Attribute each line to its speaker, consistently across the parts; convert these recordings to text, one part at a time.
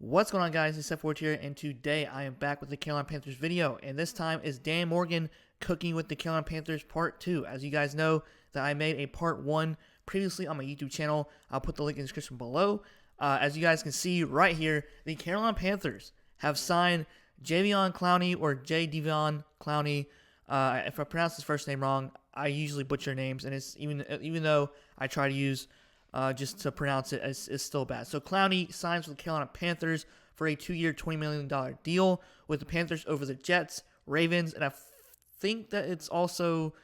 Speaker 1: What's going on, guys? It's Seth Ford here, and today I am back with the Carolina Panthers video, and this time is Dan Morgan cooking with the Carolina Panthers Part 2. As you guys know, that I made a Part 1 previously on my YouTube channel. I'll put the link in the description below. As you guys can see right here, the Carolina Panthers have signed Jadeveon Clowny, or Jadeveon Clowny. If I pronounce his first name wrong, I usually butcher names, and it's even though I try to use just to pronounce it, it's still bad. So Clowny signs with the Carolina Panthers for a 2-year, $20 million deal with the Panthers over the Jets, Ravens, and I think that it's also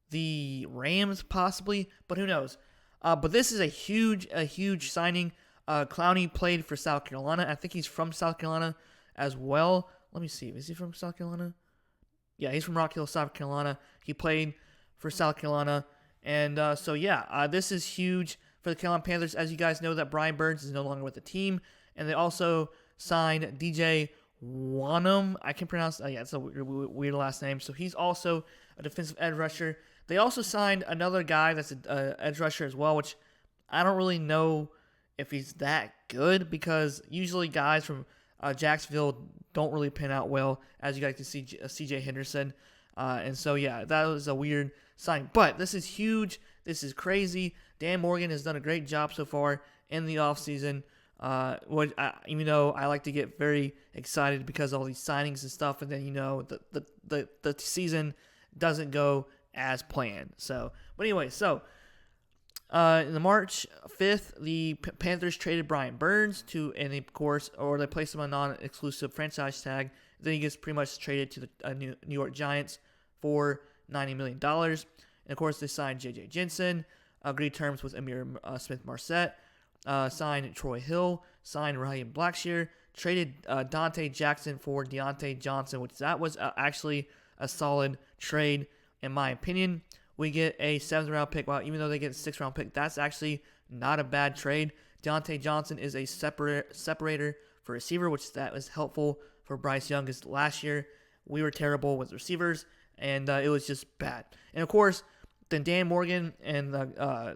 Speaker 1: the Rams possibly, but who knows. But this is a huge signing. Clowny played for South Carolina. I think he's from South Carolina as well. Let me see. Is he from South Carolina? Yeah, he's from Rock Hill, South Carolina. He played for South Carolina. And this is huge for the Carolina Panthers. As you guys know, that Brian Burns is no longer with the team. And they also signed DJ Wanham. I can pronounce it's a weird last name. So he's also a defensive edge rusher. They also signed another guy that's an edge rusher as well, which I don't really know if he's that good, because usually guys from Jacksonville don't really pan out well, as you guys can see, CJ Henderson. That was a weird sign. But this is huge. This is crazy. Dan Morgan has done a great job so far in the offseason. Even though I like to get very excited because of all these signings and stuff, and then the season doesn't go as planned. But anyway, in the March 5th, the Panthers traded Brian Burns they placed him on a non-exclusive franchise tag. Then he gets pretty much traded to the New York Giants for $90 million. And of course, they signed J.J. Jensen, agreed terms with Amir Smith-Marset, signed Troy Hill, signed Raheem Blackshear, traded Dante Jackson for Deontay Johnson, which that was actually a solid trade in my opinion. We get a 7th-round pick. Well, even though they get a 6th-round pick, that's actually not a bad trade. Deontay Johnson is a separator for receiver, which that was helpful for Bryce Young, because last year we were terrible with receivers, and it was just bad. And, of course, then Dan Morgan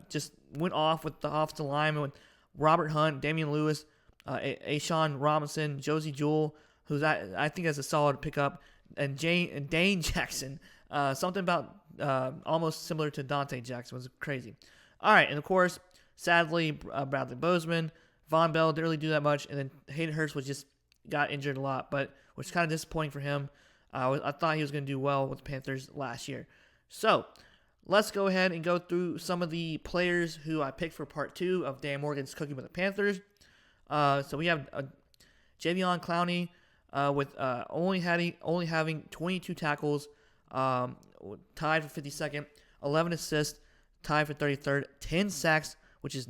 Speaker 1: just went off with the offensive linemen with Robert Hunt, Damian Lewis, Ashawn Robinson, Josie Jewell, who's I think is a solid pickup, and Dane Jackson. Something about almost similar to Dante Jackson was crazy. All right, and of course, sadly, Bradley Bozeman, Von Bell didn't really do that much, and then Hayden Hurst got injured a lot, which is kind of disappointing for him. I thought he was going to do well with the Panthers last year. So let's go ahead and go through some of the players who I picked for Part 2 of Dan Morgan's Cooking with the Panthers. So we have Jadeveon Clowny with only having 22 tackles, tied for 52nd, 11 assists, tied for 33rd, 10 sacks, which is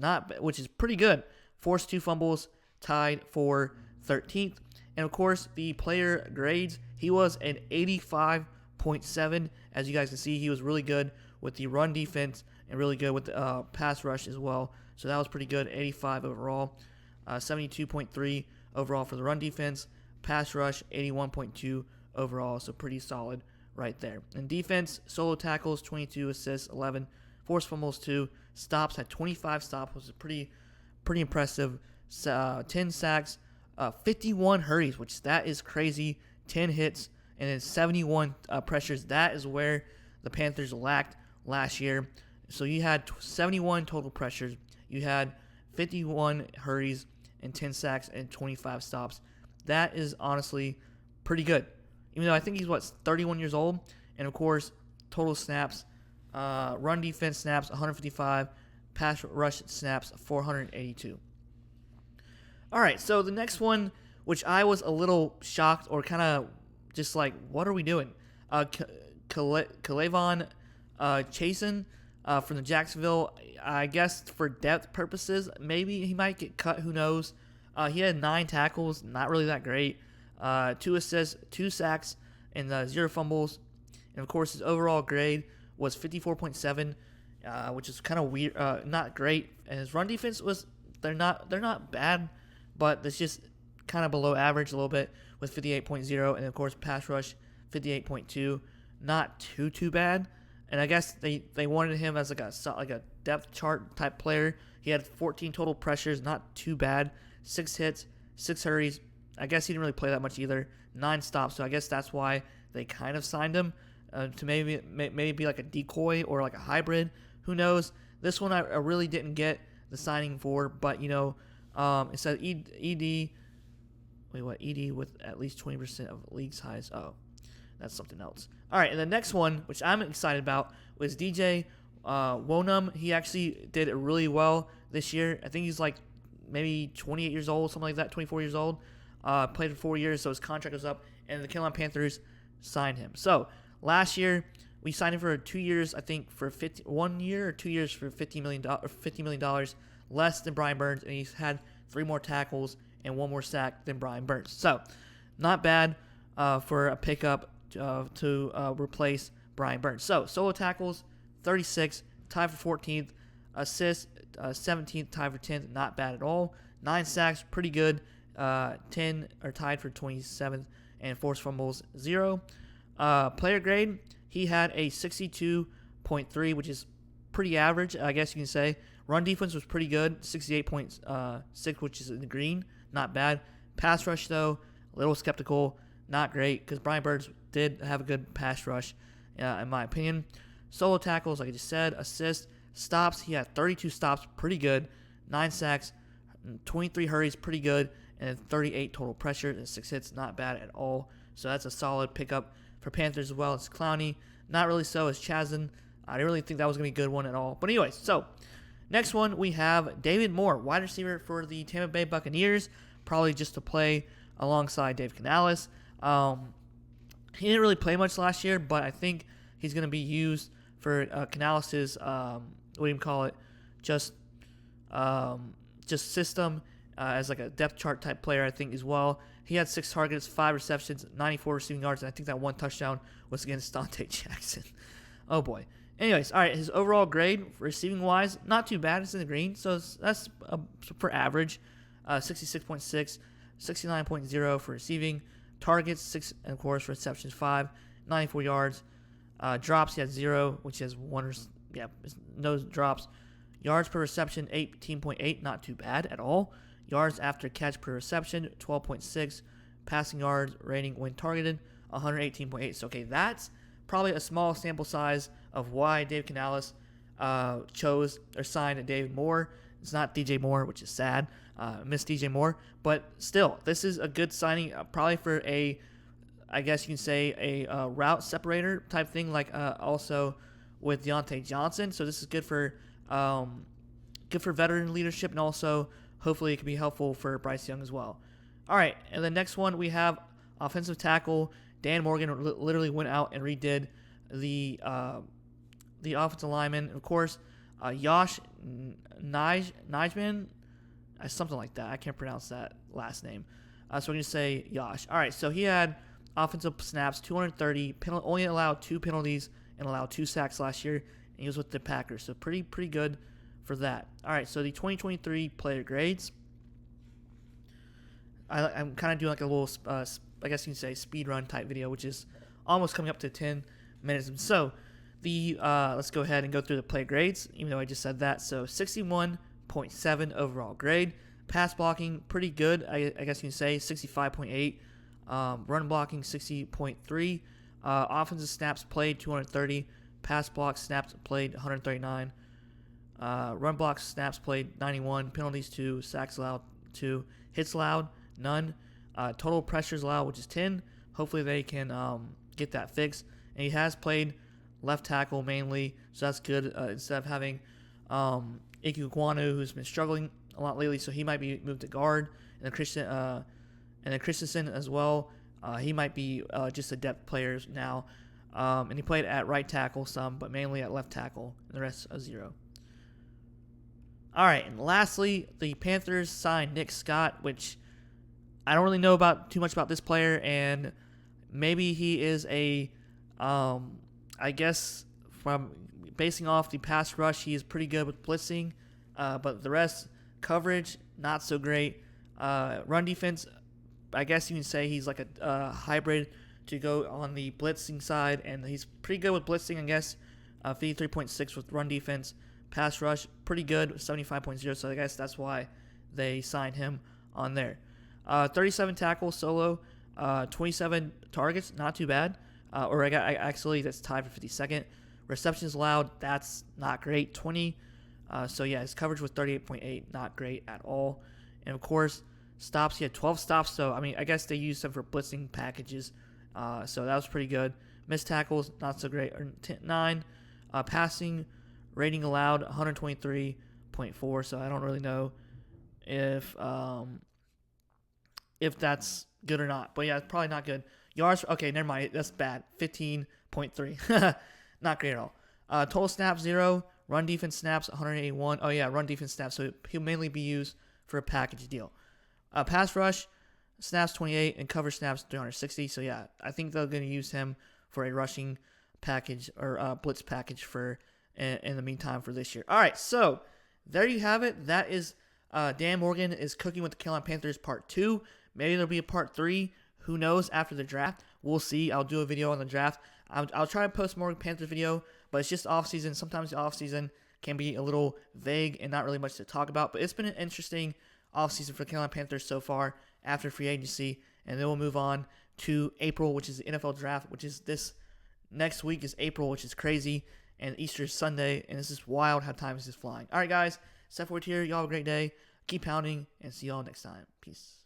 Speaker 1: pretty good. Forced 2 fumbles, tied for 13th. And of course, the player grades, he was an 85.7. As you guys can see, he was really good with the run defense and really good with the pass rush as well. So that was pretty good, 85 overall. 72.3 overall for the run defense. Pass rush, 81.2 overall, so pretty solid right there. In defense, solo tackles, 22 assists, 11. Forced fumbles, 2. Stops, had 25 stops, which is pretty impressive. 10 sacks, 51 hurries, which that is crazy. 10 hits, and then 71 pressures. That is where the Panthers lacked last year. So you had 71 total pressures. You had 51 hurries and 10 sacks and 25 stops. That is honestly pretty good. Even though I think he's 31 years old. And of course, total snaps, run defense snaps 155, pass rush snaps 482. All right, so the next one, which I was a little shocked or kind of just like, what are we doing? K'Lavon Chaisson from the Jacksonville. I guess for depth purposes, maybe he might get cut. Who knows? He had 9 tackles, not really that great. 2 assists, 2 sacks, and 0 fumbles. And of course, his overall grade was 54.7, which is kind of weird, not great. And his run defense they're not bad, but it's just kind of below average a little bit with 58.0, and of course pass rush 58.2, not too bad. And I guess they wanted him as like a depth chart type player. He had 14 total pressures, not too bad. 6 hits, 6 hurries. I guess he didn't really play that much either. 9 stops, so I guess that's why they kind of signed him to maybe be like a decoy or like a hybrid. Who knows? This one I really didn't get the signing for, but it says ED. Wait, what? ED with at least 20% of league's highs. Oh, that's something else. All right, and the next one, which I'm excited about, was DJ Wonum. He actually did it really well this year. I think he's like maybe 28 years old, something like that, 24 years old. Played for 4 years, so his contract was up, and the Carolina Panthers signed him. So last year we signed him for 2 years, I think for 1 year or 2 years for $50 million less than Brian Burns, and he's had 3 more tackles and 1 more sack than Brian Burns. So not bad for a pickup to replace Brian Burns. So solo tackles 36, tied for 14th. Assists 17th, tied for 10th. Not bad at all. 9 sacks, pretty good. 10 are tied for 27th, and forced fumbles 0. Player grade, he had a 62.3, which is pretty average, I guess you can say. Run defense was pretty good, 68.6, which is in the green, not bad. Pass rush, though, a little skeptical, not great, because Brian Burns did have a good pass rush, in my opinion. Solo tackles, like I just said. Assists, stops, he had 32 stops, pretty good. 9 sacks, 23 hurries, pretty good. And then 38 total pressure and 6 hits, not bad at all. So that's a solid pickup for Panthers as well as Clowny. Not really so as Chazen. I didn't really think that was going to be a good one at all. But anyways, so next one we have David Moore, wide receiver for the Tampa Bay Buccaneers, probably just to play alongside Dave Canales. He didn't really play much last year, but I think he's going to be used for Canales' what do you call it? Just system. As like a depth chart type player, I think, as well. He had 6 targets, 5 receptions, 94 receiving yards, and I think that 1 touchdown was against Dante Jackson. Oh, boy. Anyways, all right, his overall grade, receiving-wise, not too bad. It's in the green, so that's for average. 66.6, 69.0 for receiving. Targets, 6, and, of course, receptions, 5, 94 yards. Drops, he had 0, which has 1, no drops. Yards per reception, 18.8, not too bad at all. Yards after catch per reception, 12.6. Passing yards rating when targeted, 118.8. So, okay, that's probably a small sample size of why Dave Canales chose or signed David Moore. It's not DJ Moore, which is sad. Miss DJ Moore. But still, this is a good signing, probably for I guess you can say, a route separator type thing, like also with Deontay Johnson. So this is good for veteran leadership, and also hopefully it can be helpful for Bryce Young as well. All right, and the next one we have offensive tackle Dan Morgan. Literally went out and redid the offensive lineman. Of course, Yosh Nijman, something like that. I can't pronounce that last name. So we're going to say Yosh. All right, so he had offensive snaps, 230, only allowed 2 penalties and allowed 2 sacks last year, and he was with the Packers. So pretty good for that. All right, so the 2023 player grades. I'm kind of doing like a little, I guess you can say, speed run type video, which is almost coming up to 10 minutes. So let's go ahead and go through the player grades, even though I just said that. So 61.7 overall grade. Pass blocking, pretty good, I guess you can say, 65.8. Run blocking, 60.3. Offensive snaps played, 230. Pass block snaps played, 139. Run block snaps played, 91. Penalties, 2. Sacks allowed, 2. Hits allowed, none. Total pressures allowed, which is 10. Hopefully they can get that fixed. And he has played left tackle mainly, so that's good. Instead of having Konyaku, who's been struggling a lot lately, so he might be moved to guard. And then Christensen as well. He might be just a depth player now. And he played at right tackle some, but mainly at left tackle. And the rest a 0. All right, and lastly, the Panthers signed Nick Scott, which I don't really know too much about this player, and maybe he is I guess from basing off the pass rush, he is pretty good with blitzing, but the rest, coverage, not so great. Run defense, I guess you can say he's like a hybrid to go on the blitzing side, and he's pretty good with blitzing, I guess. 53.6 with run defense. Pass rush, pretty good, 75.0, so I guess that's why they signed him on there. 37 tackles solo, 27 targets, not too bad. Actually, that's tied for 52nd. Receptions allowed, that's not great, 20. So yeah, his coverage was 38.8, not great at all. And of course, stops, he had 12 stops. So I mean, I guess they used them for blitzing packages. So that was pretty good. Missed tackles, not so great, 9. Passing rating allowed, 123.4. So I don't really know if that's good or not. But yeah, it's probably not good. Yards, okay, never mind. That's bad. 15.3. Not great at all. Total snaps, 0. Run defense snaps, 181. Oh, yeah, run defense snaps. So he'll mainly be used for a package deal. Pass rush, snaps, 28. And cover snaps, 360. So, yeah, I think they're going to use him for a rushing package or blitz package for in the meantime for this year. All right, so there you have it. That is Dan Morgan is cooking with the Carolina Panthers part 2. Maybe there'll be a part 3. Who knows after the draft? We'll see. I'll do a video on the draft. I'll try to post more Panthers video, but it's just off-season. Sometimes the off-season can be a little vague and not really much to talk about. But it's been an interesting off-season for the Carolina Panthers so far after free agency. And then we'll move on to April, which is the NFL draft, which is this next week is April, which is crazy. And Easter is Sunday, and this is wild how time is just flying. All right, guys. Seth Ward here. Y'all have a great day. Keep pounding, and see y'all next time. Peace.